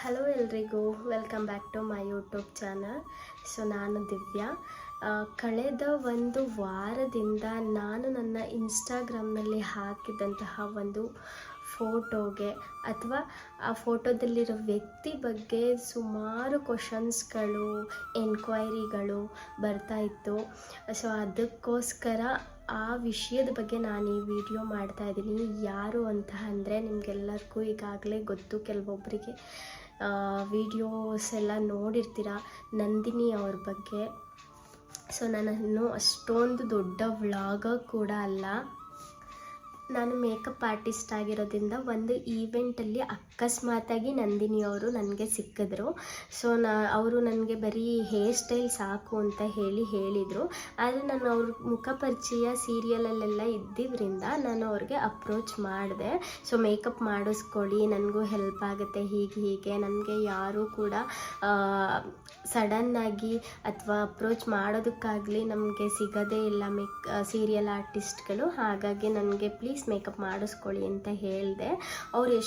Hello ಎಲ್ರಿಗೂ, welcome back to my YouTube channel. So ನಾನು ದಿವ್ಯಾ. ಕಳೆದ ಒಂದು ವಾರದಿಂದ ನಾನು ನನ್ನ ಇನ್ಸ್ಟಾಗ್ರಾಮ್ನಲ್ಲಿ ಹಾಕಿದಂತಹ ಒಂದು ಫೋಟೋಗೆ ಅಥವಾ ಆ ಫೋಟೋದಲ್ಲಿರೋ ವ್ಯಕ್ತಿ ಬಗ್ಗೆ ಸುಮಾರು ಕ್ವಶನ್ಸ್ಗಳು, ಎನ್ಕ್ವೈರಿಗಳು ಬರ್ತಾಯಿತ್ತು. ಸೊ ಅದಕ್ಕೋಸ್ಕರ ಆ ವಿಷಯದ ಬಗ್ಗೆ ನಾನು ಈ ವಿಡಿಯೋ ಮಾಡ್ತಾಯಿದ್ದೀನಿ. ಯಾರು ಅಂತ ಅಂದರೆ ನಿಮಗೆಲ್ಲರಿಗೂ ಈಗಾಗಲೇ ಗೊತ್ತು, ಕೆಲವೊಬ್ಬರಿಗೆ ವಿಡಿಯೋಸ್ ಎಲ್ಲ ನೋಡಿರ್ತೀರ ನಂದಿನಿ ಅವ್ರ ಬಗ್ಗೆ. ಸೊ ನಾನು ಅಷ್ಟೊಂದು ದೊಡ್ಡ ವ್ಲಾಗರ್ ಕೂಡ ಅಲ್ಲ. ನಾನು ಮೇಕಪ್ ಆರ್ಟಿಸ್ಟ್ ಆಗಿರೋದ್ರಿಂದ ಒಂದು ಈವೆಂಟಲ್ಲಿ ಅಕಸ್ಮಾತಾಗಿ ನಂದಿನಿ ಅವರು ನನಗೆ ಸಿಕ್ಕಿದ್ರು. ಸೊ ಅವರು ನನಗೆ ಬರೀ ಹೇರ್ ಸ್ಟೈಲ್ ಸಾಕು ಅಂತ ಹೇಳಿದರು. ಆದರೆ ನಾನು ಅವ್ರ ಮುಖ ಪರಿಚಯ ಸೀರಿಯಲಲ್ಲೆಲ್ಲ ಇದ್ದಿದ್ದರಿಂದ ನಾನು ಅವ್ರಿಗೆ ಅಪ್ರೋಚ್ ಮಾಡಿದೆ. ಸೊ ಮೇಕಪ್ ಮಾಡಿಸ್ಕೊಳ್ಳಿ, ನನಗೂ ಹೆಲ್ಪ್ ಆಗುತ್ತೆ, ಹೀಗೆ ನನಗೆ ಯಾರೂ ಕೂಡ ಸಡನ್ನಾಗಿ ಅಥವಾ ಅಪ್ರೋಚ್ ಮಾಡೋದಕ್ಕಾಗಲಿ ನಮಗೆ ಸಿಗೋದೇ ಇಲ್ಲ ಸೀರಿಯಲ್ ಆರ್ಟಿಸ್ಟ್ಗಳು. ಹಾಗಾಗಿ ನನಗೆ ಪ್ಲೀಸ್ ಮೇಕಪ್ ಮಾಡಿಸ್ಕೊಳ್ಳಿ ಅಂತ ಹೇಳಿದೆ. ಅವ್ರು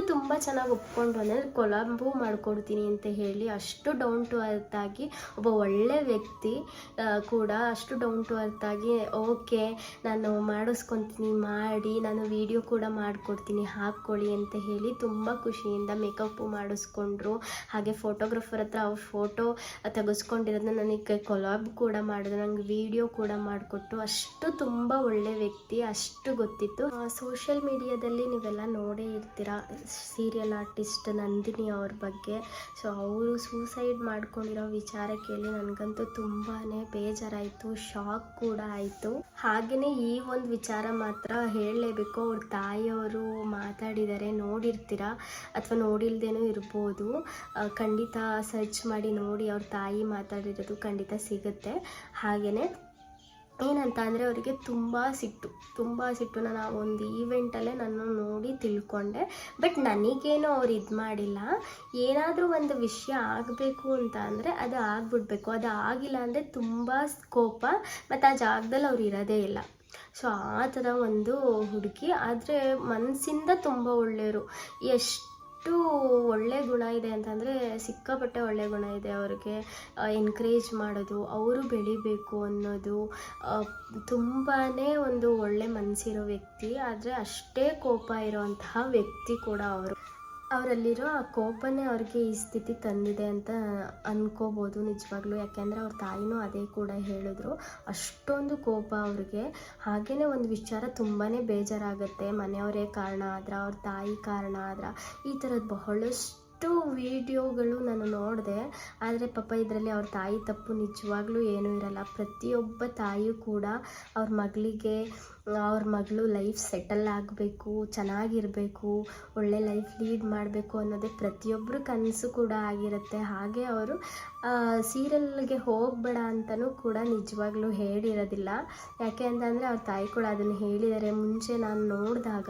ತುಂಬ ಚೆನ್ನಾಗಿ ಒಪ್ಕೊಂಡು ಅಂದರೆ ಕೊಲಾಬು ಮಾಡಿಕೊಡ್ತೀನಿ ಅಂತ ಹೇಳಿ ಅಷ್ಟು ಡೌನ್ ಟು ಅರ್ತ್ ಆಗಿ, ಒಬ್ಬ ಒಳ್ಳೆ ವ್ಯಕ್ತಿ ಕೂಡ ಅಷ್ಟು ಡೌನ್ ಟು ಅರ್ತ್ ಆಗಿ ಓಕೆ ನಾನು ಮಾಡಿಸ್ಕೊತೀನಿ, ಮಾಡಿ ನಾನು ವಿಡಿಯೋ ಕೂಡ ಮಾಡಿಕೊಡ್ತೀನಿ, ಹಾಕ್ಕೊಳ್ಳಿ ಅಂತ ಹೇಳಿ ತುಂಬ ಖುಷಿಯಿಂದ ಮೇಕಪ್ಪು ಮಾಡಿಸ್ಕೊಂಡ್ರು. ಹಾಗೆ ಫೋಟೋಗ್ರಾಫರ್ ಹತ್ರ ಅವ್ರ ಫೋಟೋ ತೆಗೆಸ್ಕೊಂಡಿರೋದನ್ನ ನನಗೆ ಕೊಲಾಬ್ ಕೂಡ ಮಾಡಿದ್ರು, ನಂಗೆ ವಿಡಿಯೋ ಕೂಡ ಮಾಡಿಕೊಟ್ಟು. ಅಷ್ಟು ತುಂಬ ಒಳ್ಳೆ ವ್ಯಕ್ತಿ, ಅಷ್ಟು ಗೊತ್ತಿತ್ತು. ಸೋಷಿಯಲ್ ಮೀಡಿಯಾದಲ್ಲಿ ನೀವೆಲ್ಲ ನೋಡೇ ಇರ್ತೀರ ಸೀರಿಯಲ್ ಆರ್ಟಿಸ್ಟ್ ನಂದಿನಿ ಅವ್ರ ಬಗ್ಗೆ. ಸೊ ಅವರು ಸೂಸೈಡ್ ಮಾಡ್ಕೊಂಡಿರೋ ವಿಚಾರ ಕೇಳಿ ನನಗಂತೂ ತುಂಬಾ ಬೇಜಾರಾಯಿತು, ಶಾಕ್ ಕೂಡ ಆಯಿತು. ಹಾಗೆಯೇ ಈ ಒಂದು ವಿಚಾರ ಮಾತ್ರ ಹೇಳಲೇಬೇಕು. ಅವ್ರ ತಾಯಿಯವರು ಮಾತಾಡಿದ್ದಾರೆ, ನೋಡಿರ್ತೀರ ಅಥವಾ ನೋಡಿಲ್ದೇನೂ ಇರ್ಬೋದು. ಖಂಡಿತ ಸರ್ಚ್ ಮಾಡಿ ನೋಡಿ, ಅವ್ರ ತಾಯಿ ಮಾತಾಡಿರೋದು ಖಂಡಿತ ಸಿಗುತ್ತೆ. ಹಾಗೆಯೇ ಏನಂತ ಅಂದರೆ ಅವರಿಗೆ ತುಂಬ ಸಿಟ್ಟು. ನಾನು ಆ ಒಂದು ಈವೆಂಟಲ್ಲೇ ನಾನು ನೋಡಿ ತಿಳ್ಕೊಂಡೆ. ಬಟ್ ನನಗೇನು ಅವ್ರು ಇದು ಮಾಡಿಲ್ಲ. ಏನಾದರೂ ಒಂದು ವಿಷಯ ಆಗಬೇಕು ಅಂತ ಅಂದರೆ ಅದು ಆಗಿಬಿಡ್ಬೇಕು, ಅದು ಆಗಿಲ್ಲ ಅಂದರೆ ತುಂಬ ಕೋಪ, ಮತ್ತು ಆ ಜಾಗದಲ್ಲಿ ಅವ್ರು ಇರೋದೇ ಇಲ್ಲ. ಸೊ ಆ ಥರ ಒಂದು ಹುಡುಗಿ, ಆದರೆ ಮನಸ್ಸಿಂದ ತುಂಬ ಒಳ್ಳೆಯವರು. ಒಳ್ಳೆ ಗುಣ ಇದೆ ಅಂತಂದರೆ ಸಿಕ್ಕಾಪಟ್ಟೆ ಒಳ್ಳೆ ಗುಣ ಇದೆ ಅವ್ರಿಗೆ. ಎನ್ಕರೇಜ್ ಮಾಡೋದು, ಅವರು ಬೆಳಿಬೇಕು ಅನ್ನೋದು, ತುಂಬಾ ಒಂದು ಒಳ್ಳೆ ಮನಸ್ಸಿರೋ ವ್ಯಕ್ತಿ. ಆದರೆ ಅಷ್ಟೇ ಕೋಪ ಇರೋವಂತಹ ವ್ಯಕ್ತಿ ಕೂಡ ಅವರು. ಅವರಲ್ಲಿರೋ ಆ ಕೋಪನೇ ಅವ್ರಿಗೆ ಈ ಸ್ಥಿತಿ ತಂದಿದೆ ಅಂತ ಅನ್ಕೋಬೋದು ನಿಜವಾಗ್ಲೂ. ಯಾಕೆಂದರೆ ಅವ್ರ ತಾಯಿನೂ ಅದೇ ಕೂಡ ಹೇಳಿದ್ರು, ಅಷ್ಟೊಂದು ಕೋಪ ಅವ್ರಿಗೆ. ಹಾಗೆಯೇ ಒಂದು ವಿಚಾರ ತುಂಬಾ ಬೇಜಾರಾಗುತ್ತೆ, ಮನೆಯವರೇ ಕಾರಣ ಆದ್ರೆ, ಅವ್ರ ತಾಯಿ ಕಾರಣ ಆದ್ರೆ, ಈ ಥರದ್ದು ಬಹಳಷ್ಟು ವಿಡಿಯೋಗಳು ನಾನು ನೋಡಿದೆ. ಆದರೆ ಪಾಪ ಇದರಲ್ಲಿ ಅವ್ರ ತಾಯಿ ತಪ್ಪು ನಿಜವಾಗ್ಲೂ ಏನೂ ಇರಲ್ಲ. ಪ್ರತಿಯೊಬ್ಬ ತಾಯಿಯೂ ಕೂಡ ಅವ್ರ ಮಗಳು ಲೈಫ್ ಸೆಟಲ್ ಆಗಬೇಕು, ಚೆನ್ನಾಗಿರಬೇಕು, ಒಳ್ಳೆ ಲೈಫ್ ಲೀಡ್ ಮಾಡಬೇಕು ಅನ್ನೋದೇ ಪ್ರತಿಯೊಬ್ಬರು ಕನಸು ಕೂಡ ಆಗಿರುತ್ತೆ. ಹಾಗೆ ಅವರು ಸೀರಿಯಲ್ಗೆ ಹೋಗಬೇಡ ಅಂತಲೂ ಕೂಡ ನಿಜವಾಗ್ಲೂ ಹೇಳಿರೋದಿಲ್ಲ. ಯಾಕೆ ಅಂತಂದರೆ ಅವ್ರ ತಾಯಿ ಕೂಡ ಅದನ್ನು ಹೇಳಿದ್ದಾರೆ. ಮುಂಚೆ ನಾನು ನೋಡಿದಾಗ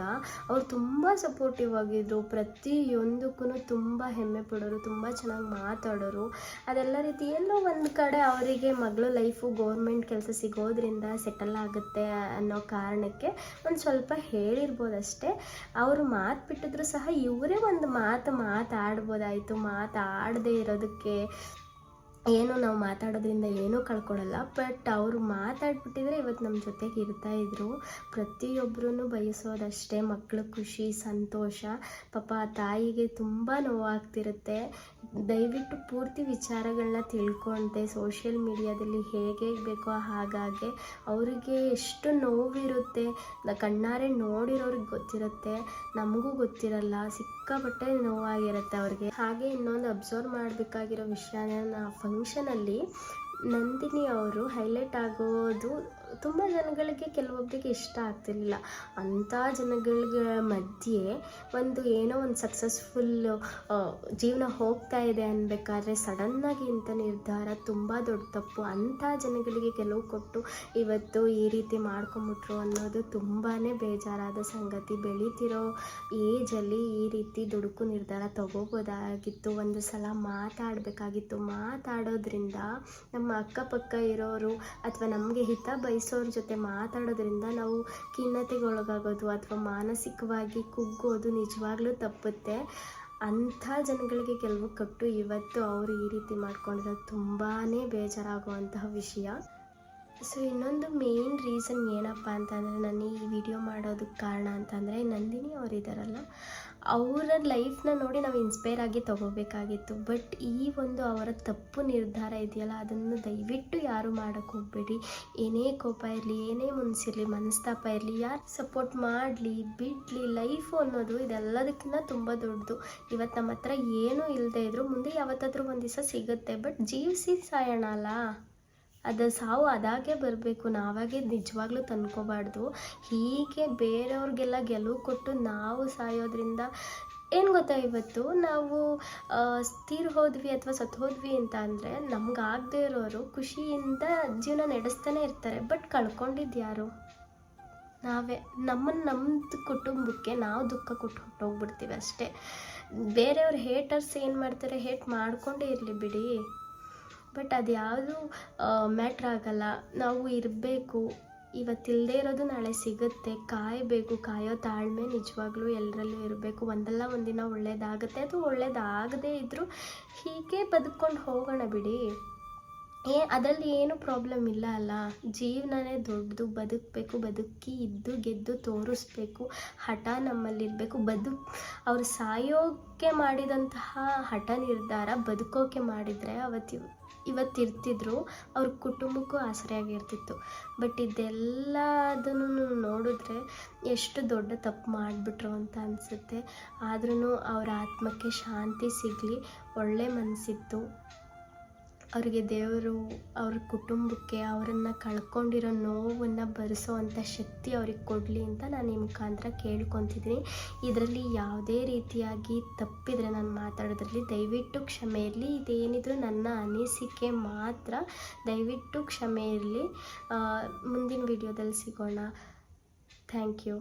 ಅವ್ರು ತುಂಬ ಸಪೋರ್ಟಿವ್ ಆಗಿದ್ದರು, ಪ್ರತಿಯೊಂದಕ್ಕೂ ತುಂಬ ಹೆಮ್ಮೆ ಪಡೋರು, ತುಂಬ ಚೆನ್ನಾಗಿ ಮಾತಾಡೋರು. ಅದೆಲ್ಲ ರೀತಿ ಎಲ್ಲೋ ಒಂದು ಕಡೆ ಅವರಿಗೆ ಮಗಳು ಲೈಫು ಗೌರ್ಮೆಂಟ್ ಕೆಲಸ ಸಿಗೋದ್ರಿಂದ ಸೆಟಲ್ ಆಗುತ್ತೆ ಅನ್ನೋ ಕಾರಣಕ್ಕೆ ಒಂದು ಸ್ವಲ್ಪ ಹೇಳಿರ್ಬೋದಷ್ಟೇ. ಅವರು ಮಾತು ಬಿಟ್ಟಿದ್ರು ಸಹ ಇವರೇ ಒಂದು ಮಾತಾಡ್ಬೋದಾಯಿತು. ಮಾತಾಡದೇ ಇರೋದಕ್ಕೆ ಏನು ನಾವು ಮಾತಾಡೋದ್ರಿಂದ ಏನೂ ಕಳ್ಕೊಳ್ಳಲ್ಲ. ಬಟ್ ಅವರು ಮಾತಾಡ್ಬಿಟ್ಟಿದ್ರೆ ಇವತ್ತು ನಮ್ಮ ಜೊತೆಗೆ ಇರ್ತಾಯಿದ್ರು. ಪ್ರತಿಯೊಬ್ಬರೂ ಬಯಸೋದಷ್ಟೇ ಮಕ್ಕಳ ಖುಷಿ, ಸಂತೋಷ. ಪಾಪ ಆ ತಾಯಿಗೆ ತುಂಬ ನೋವಾಗ್ತಿರುತ್ತೆ. ದಯವಿಟ್ಟು ಪೂರ್ತಿ ವಿಚಾರಗಳನ್ನ ತಿಳ್ಕೊಂಡೆ ಸೋಷಿಯಲ್ ಮೀಡಿಯಾದಲ್ಲಿ ಹೇಗೆ ಬೇಕೋ ಹಾಗಾಗಿ ಅವರಿಗೆ ಎಷ್ಟು ನೋವಿರುತ್ತೆ ಕಣ್ಣಾರೆ ನೋಡಿರೋರಿಗೆ ಗೊತ್ತಿರುತ್ತೆ, ನಮಗೂ ಗೊತ್ತಿರಲ್ಲ. ಸಿಕ್ಕಾಪಟ್ಟೆ ನೋವಾಗಿರುತ್ತೆ ಅವ್ರಿಗೆ. ಹಾಗೆ ಇನ್ನೊಂದು ಅಬ್ಸರ್ವ್ ಮಾಡಬೇಕಾಗಿರೋ ವಿಷಯನ, ಫಂಕ್ಷನಲ್ಲಿ ನಂದಿನಿ ಅವರು ಹೈಲೈಟ್ ಆಗೋದು ತುಂಬ ಜನಗಳಿಗೆ, ಕೆಲವೊಬ್ಬರಿಗೆ ಇಷ್ಟ ಆಗ್ತಿರ್ಲಿಲ್ಲ. ಅಂಥ ಜನಗಳ ಮಧ್ಯೆ ಏನೋ ಒಂದು ಸಕ್ಸಸ್ಫುಲ್ ಜೀವನ ಹೋಗ್ತಾ ಇದೆ ಅನ್ಬೇಕಾದ್ರೆ ಸಡನ್ನಾಗಿ ಇಂಥ ನಿರ್ಧಾರ ತುಂಬ ದೊಡ್ಡ ತಪ್ಪು. ಅಂಥ ಜನಗಳಿಗೆ ಗೆಲುವು ಕೊಟ್ಟು ಇವತ್ತು ಈ ರೀತಿ ಮಾಡ್ಕೊಂಬಿಟ್ರು ಅನ್ನೋದು ತುಂಬಾ ಬೇಜಾರಾದ ಸಂಗತಿ. ಬೆಳೀತಿರೋ ಏಜಲ್ಲಿ ಈ ರೀತಿ ದುಡುಕು ನಿರ್ಧಾರ ತಗೋಬೋದಾಗಿತ್ತು. ಒಂದು ಸಲ ಮಾತಾಡಬೇಕಾಗಿತ್ತು. ಮಾತಾಡೋದ್ರಿಂದ ನಮ್ಮ ಅಕ್ಕಪಕ್ಕ ಇರೋರು ಅಥವಾ ನಮಗೆ ಹಿತ ಬಯಸೋರ ಜೊತೆ ಮಾತಾಡೋದ್ರಿಂದ ನಾವು ಖಿನ್ನತೆಗೊಳಗಾಗೋದು ಅಥವಾ ಮಾನಸಿಕವಾಗಿ ಕುಗ್ಗೋದು ನಿಜವಾಗ್ಲೂ ತಪ್ಪುತ್ತೆ. ಅಂಥ ಜನಗಳಿಗೆ ಗೆಲುವು ಕೊಟ್ಟು ಇವತ್ತು ಅವರು ಈ ರೀತಿ ಮಾಡ್ಕೊಂಡಿರೋದು ತುಂಬಾ ಬೇಜಾರಾಗುವಂತಹ ವಿಷಯ. ಸೊ ಇನ್ನೊಂದು ಮೇನ್ ರೀಸನ್ ಏನಪ್ಪ ಅಂತಂದರೆ ನಾನು ಈ ವಿಡಿಯೋ ಮಾಡೋದಕ್ಕೆ ಕಾರಣ ಅಂತಂದರೆ ನಂದಿನಿ ಅವರಿದ್ದಾರಲ್ಲ, ಅವರ ಲೈಫ್ನ ನೋಡಿ ನಾವು ಇನ್ಸ್ಪೈರ್ ಆಗಿ ತೊಗೋಬೇಕಾಗಿತ್ತು. ಬಟ್ ಈ ಒಂದು ಅವರ ತಪ್ಪು ನಿರ್ಧಾರ ಇದೆಯಲ್ಲ, ಅದನ್ನು ದಯವಿಟ್ಟು ಯಾರು ಮಾಡೋಕ್ಕೆ ಹೋಗಬೇಡಿ. ಏನೇ ಕೋಪ ಇರಲಿ, ಏನೇ ಮುನ್ಸಿರಲಿ, ಮನಸ್ತಾಪ ಇರಲಿ, ಯಾರು ಸಪೋರ್ಟ್ ಮಾಡಲಿ ಬಿಡಲಿ, ಲೈಫು ಅನ್ನೋದು ಇದೆಲ್ಲದಕ್ಕಿಂತ ತುಂಬ ದೊಡ್ಡದು. ಇವತ್ತು ನಮ್ಮ ಹತ್ರ ಏನೂ ಇಲ್ಲದೆ ಇದ್ದರೂ ಮುಂದೆ ಯಾವತ್ತಾದರೂ ಒಂದು ದಿವಸ ಸಿಗುತ್ತೆ. ಬಟ್ ಜೀವಿಸಿ ಸಾಯೋಣ ಅಲ್ಲ, ಅದು ಸಾವು ಅದಾಗೆ ಬರಬೇಕು, ನಾವಾಗೆ ನಿಜವಾಗ್ಲೂ ತಂದ್ಕೋಬಾರ್ದು. ಹೀಗೆ ಬೇರೆಯವ್ರಿಗೆಲ್ಲ ಗೆಲುವು ಕೊಟ್ಟು ನಾವು ಸಾಯೋದ್ರಿಂದ ಏನು ಗೊತ್ತಾ, ಇವತ್ತು ನಾವು ತೀರ್ ಹೋದ್ವಿ ಅಥವಾ ಸತ್ತು ಹೋದ್ವಿ ಅಂತ ಅಂದರೆ ನಮ್ಗಾಗದೇ ಇರೋರು ಖುಷಿಯಿಂದ ಜೀವನ ನಡೆಸ್ತಾನೆ ಇರ್ತಾರೆ. ಬಟ್ ಕಳ್ಕೊಂಡಿದ್ದು ಯಾರು? ನಾವೇ. ನಮ್ಮದು ಕುಟುಂಬಕ್ಕೆ ನಾವು ದುಃಖ ಕೊಟ್ಟು ಹೊಟ್ಟೋಗ್ಬಿಡ್ತೀವಿ ಅಷ್ಟೇ. ಬೇರೆಯವ್ರ ಹೇಟರ್ಸ್ ಏನು ಮಾಡ್ತಾರೆ, ಹೇಟ್ ಮಾಡ್ಕೊಂಡೇ ಇರಲಿ ಬಿಡಿ. ಬಟ್ ಅದು ಯಾವುದು ಮ್ಯಾಟ್ರ್ ಆಗಲ್ಲ. ನಾವು ಇರಬೇಕು, ಇವತ್ತಿಲ್ಲದೆ ಇರೋದು ನಾಳೆ ಸಿಗುತ್ತೆ, ಕಾಯಬೇಕು. ಕಾಯೋ ತಾಳ್ಮೆ ನಿಜವಾಗ್ಲೂ ಎಲ್ಲರಲ್ಲೂ ಇರಬೇಕು. ಒಂದಲ್ಲ ಒಂದಿನ ಒಳ್ಳೇದಾಗುತ್ತೆ. ಅದು ಒಳ್ಳೇದಾಗದೇ ಇದ್ದರೂ ಹೀಗೆ ಬದುಕೊಂಡು ಹೋಗೋಣ ಬಿಡಿ. ಅದರಲ್ಲಿ ಏನು ಪ್ರಾಬ್ಲಮ್ ಇಲ್ಲ ಅಲ್ಲ. ಜೀವನನೇ ದೊಡ್ಡದು, ಬದುಕಬೇಕು, ಬದುಕಿ ಇದ್ದು ಗೆದ್ದು ತೋರಿಸ್ಬೇಕು. ಹಠ ನಮ್ಮಲ್ಲಿರಬೇಕು. ಅವ್ರು ಸಾಯೋಕ್ಕೆ ಮಾಡಿದಂತಹ ಹಠ ನಿರ್ಧಾರ ಬದುಕೋಕೆ ಮಾಡಿದರೆ ಇವತ್ತಿರ್ತಿದ್ರು, ಅವ್ರ ಕುಟುಂಬಕ್ಕೂ ಆಸರೆಯಾಗಿರ್ತಿತ್ತು. ಬಟ್ ಇದೆಲ್ಲದನ್ನು ನೋಡಿದ್ರೆ ಎಷ್ಟು ದೊಡ್ಡ ತಪ್ಪು ಮಾಡಿಬಿಟ್ರು ಅಂತ ಅನಿಸುತ್ತೆ. ಆದ್ರೂ ಅವ್ರ ಆತ್ಮಕ್ಕೆ ಶಾಂತಿ ಸಿಗಲಿ. ಒಳ್ಳೆ ಮನಸ್ಸಿತ್ತು ಅವರಿಗೆ. ದೇವರು ಅವ್ರ ಕುಟುಂಬಕ್ಕೆ ಅವರನ್ನು ಕಳ್ಕೊಂಡಿರೋ ನೋವನ್ನು ಭರಿಸೋ ಅಂಥ ಶಕ್ತಿ ಅವ್ರಿಗೆ ಕೊಡಲಿ ಅಂತ ನಾನು ಈ ಮುಖಾಂತರ ಕೇಳ್ಕೊತಿದ್ದೀನಿ. ಇದರಲ್ಲಿ ಯಾವುದೇ ರೀತಿಯಾಗಿ ತಪ್ಪಿದರೆ ನಾನು ಮಾತಾಡೋದ್ರಲ್ಲಿ ದಯವಿಟ್ಟು ಕ್ಷಮೆ ಇರಲಿ. ಇದೇನಿದ್ರು ನನ್ನ ಅನಿಸಿಕೆ ಮಾತ್ರ, ದಯವಿಟ್ಟು ಕ್ಷಮೆ ಇರಲಿ. ಮುಂದಿನ ವಿಡಿಯೋದಲ್ಲಿ ಸಿಗೋಣ. Thank you.